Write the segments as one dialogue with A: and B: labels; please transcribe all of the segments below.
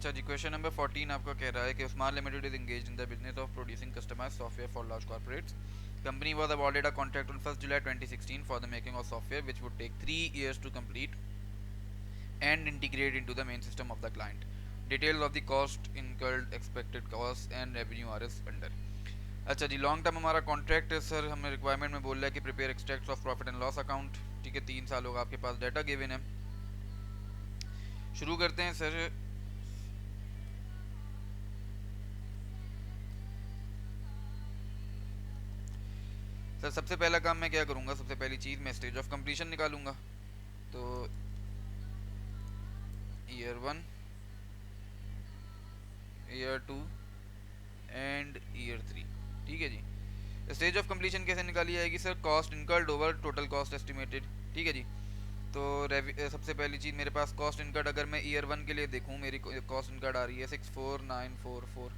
A: अच्छा जी, question number 14 आपका कह रहा है कि Usman limited is engaged in the business of producing customised software for large corporates. Company was awarded a contract on 1st July 2016 for the making of software which would take 3 years to complete and integrate into the main system of the client. Details of the cost incurred, expected costs and revenue are as under. अच्छा जी, long term हमारा contract है sir. हमें requirement में बोल रहा है कि prepare extracts of profit and loss account. ठीक है, 3 साल होगा आपके पास डाटा गिवन है. शुरू करते हैं सर. सर सबसे पहला काम मैं क्या करूँगा, सबसे पहली चीज़ मैं स्टेज ऑफ कंप्लीशन निकालूंगा. तो ईयर 1, ईयर 2 एंड ईयर 3. ठीक है जी. स्टेज ऑफ कंप्लीशन कैसे निकाली जाएगी sir? Cost incurred over total cost estimated. ठीक है जी. तो सबसे पहली चीज़ मेरे पास कॉस्ट इनकर्ड, अगर मैं ईयर 1 के लिए देखूँ मेरी कॉस्ट इनकर्ड आ रही है 64944.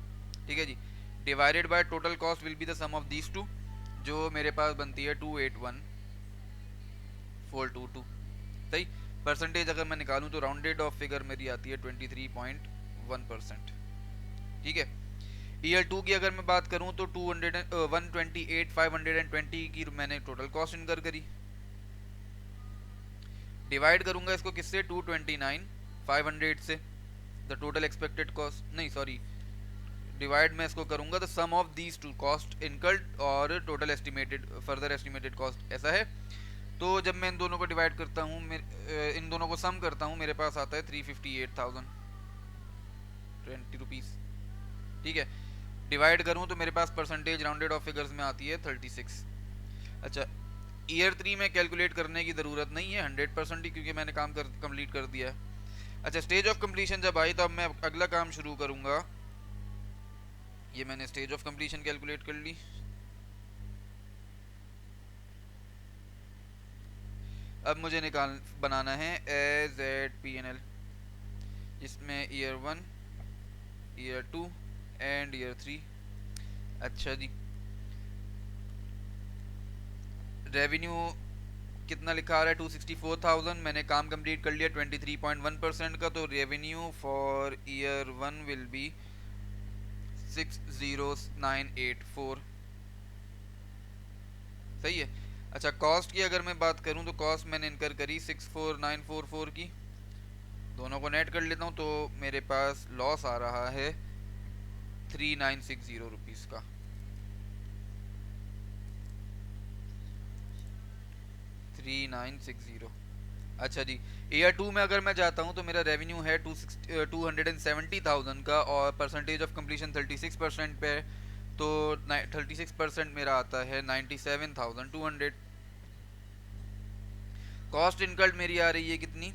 A: ठीक है जी. Divided by total cost will be the sum of these two, जो मेरे पास बनती है 281422. सही. परसेंटेज अगर मैं निकालूँ तो राउंडेड ऑफ फिगर मेरी आती है 23.1%. ठीक है. ईयर 2 की अगर मैं बात करूँ तो 128,520 की मैंने टोटल कॉस्ट इनकर करी. डिवाइड करूंगा इसको किससे? 229,500 से. द टोटल एक्सपेक्टेड कॉस्ट, नहीं सॉरी, डिवाइड मैं इसको करूंगा the sum of these two, cost incurred और total estimated further estimated cost. ऐसा है. तो जब मैं इन दोनों को डिवाइड करता हूँ, इन दोनों को सम करता हूँ, मेरे पास आता है 358,020 रुपीज़. ठीक है. डिवाइड करूँ तो मेरे पास परसेंटेज राउंडेड ऑफ फिगर्स में आती है 36. अच्छा, ईयर 3 में कैलकुलेट करने की ज़रूरत नहीं है 100% ही, क्योंकि मैंने काम कंप्लीट कर दिया है. अच्छा, स्टेज ऑफ कंप्लीशन जब आई तो अब मैं अगला काम शुरू करूँगा. ये मैंने स्टेज ऑफ कंप्लीशन कैलकुलेट कर ली. अब मुझे बनाना है AZPNL, जिसमें ईयर 1, ईयर 2 एंड ईयर 3. अच्छा जी. रेवेन्यू कितना लिखा आ रहा है? 264,000. मैंने काम कंप्लीट कर लिया 23.1% का. तो revenue for year 1 will be 60984. सही है. अच्छा, कॉस्ट की अगर मैं बात करूं तो कॉस्ट मैंने इनकर करी 64944 की. दोनों को नेट कर लेता हूं तो मेरे पास लॉस आ रहा है 3960 रुपीज़ का. 3960. अच्छा जी. ईयर 2 में अगर मैं जाता हूँ तो मेरा रेवेन्यू है 270,000 का और परसेंटेज ऑफ कंप्लीशन 36% पे है. तो 36% मेरा आता है 97,200. कॉस्ट इनकर्ड मेरी आ रही है कितनी?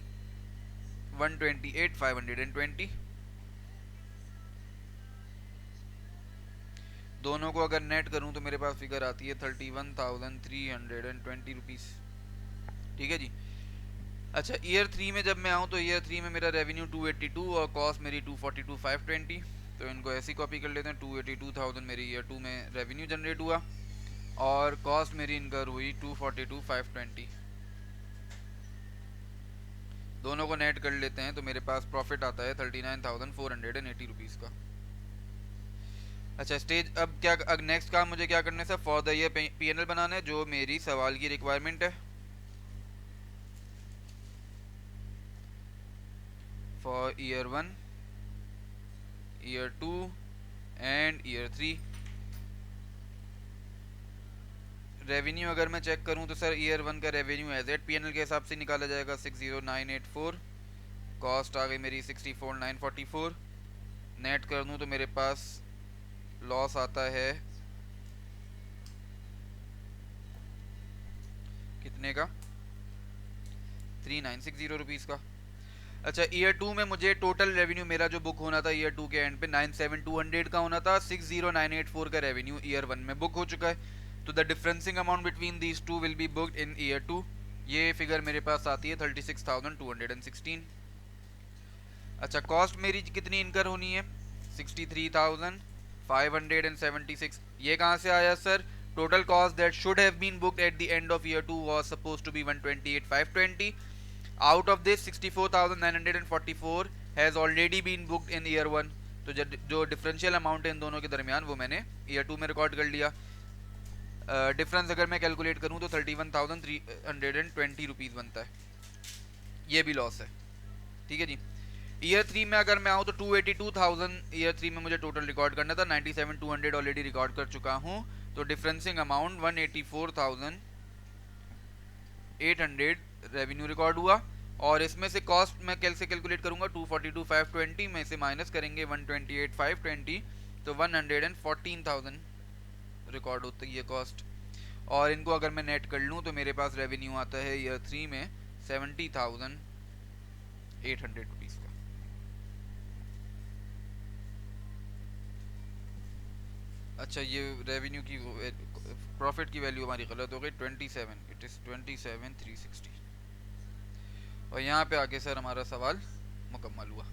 A: 128,520. दोनों को अगर नेट करूँ तो मेरे पास फिगर आती है 31,320 रुपीज़. ठीक है जी. अच्छा, ईयर 3 में जब मैं आऊँ तो ईयर 3 में मेरा रेवेन्यू 282 और कॉस्ट मेरी 242,520. तो इनको ऐसी कॉपी कर लेते हैं. 282,000 मेरी ईयर 2 में रेवेन्यू जनरेट हुआ और कॉस्ट मेरी इनकर हुई 242,520. दोनों को नेट कर लेते हैं तो मेरे पास प्रॉफिट आता है 39,480 रुपीज़ का. अच्छा, स्टेज अब क्या, नेक्स्ट काम मुझे क्या करना है sir? For the year PNL बनाना है, जो मेरी सवाल की रिक्वायरमेंट है. For year 1, year 2 and year 3. Revenue अगर मैं चेक करूं तो सर ईयर 1 का रेवेन्यू एज एट पीएनएल के हिसाब से निकाला जाएगा 60984. कॉस्ट आ गई मेरी 64,944. नेट कर दूं तो मेरे पास लॉस आता है कितने का? 3960 रुपीज़ का. अच्छा, ईयर 2 में मुझे टोटल रेवेन्यू मेरा जो बुक होना था ईयर 2 के एंड पे 97,200 का होना था. 60,984 का रेवेन्यू ईयर 1 में बुक हो चुका है. तो the differencing amount between these two will be booked in year 2. ये फिगर मेरे पास आती है 36,216. अच्छा, कॉस्ट मेरी कितनी इनकर होनी है? 63,576. ये कहाँ से आया sir? Total cost that should have been booked at the end of year 2 was supposed to be 128,520. Out of this 64,944 has already been booked in year 1, तो जो डिफरेंशियल अमाउंट है इन दोनों के दरमियान वो मैंने ईयर 2 में रिकॉर्ड कर लिया। डिफरेंस अगर मैं कैलकुलेट करूँ तो 31,320 रुपीज़ बनता है, ये भी लॉस है। ठीक है जी। ईयर 3 में अगर मैं आऊँ तो 282,000 ईयर 3 में मुझे टोटल रिकॉर्ड करना था, 97,200 ऑलरेडी रिकॉर्ड कर चुका हूँ, तो डिफरेंसिंग अमाउंट 184,800 रेवेन्यू रिकॉर्ड हुआ। और इसमें से कॉस्ट मैं कैसे कैलकुलेट करूँगा, 242,520 में से माइनस करेंगे 128,520, तो 114,000 रिकॉर्ड होती है कॉस्ट। और इनको अगर मैं नेट कर लूँ तो मेरे पास रेवेन्यू आता है ईयर 3 में 70,800 रुपीज़ का। अच्छा, ये रेवेन्यू की प्रॉफिट की वैल्यू हमारी गलत हो गई, 27, इट इज़ 27,360। और यहाँ पे आके सर हमारा सवाल मुकम्मल हुआ।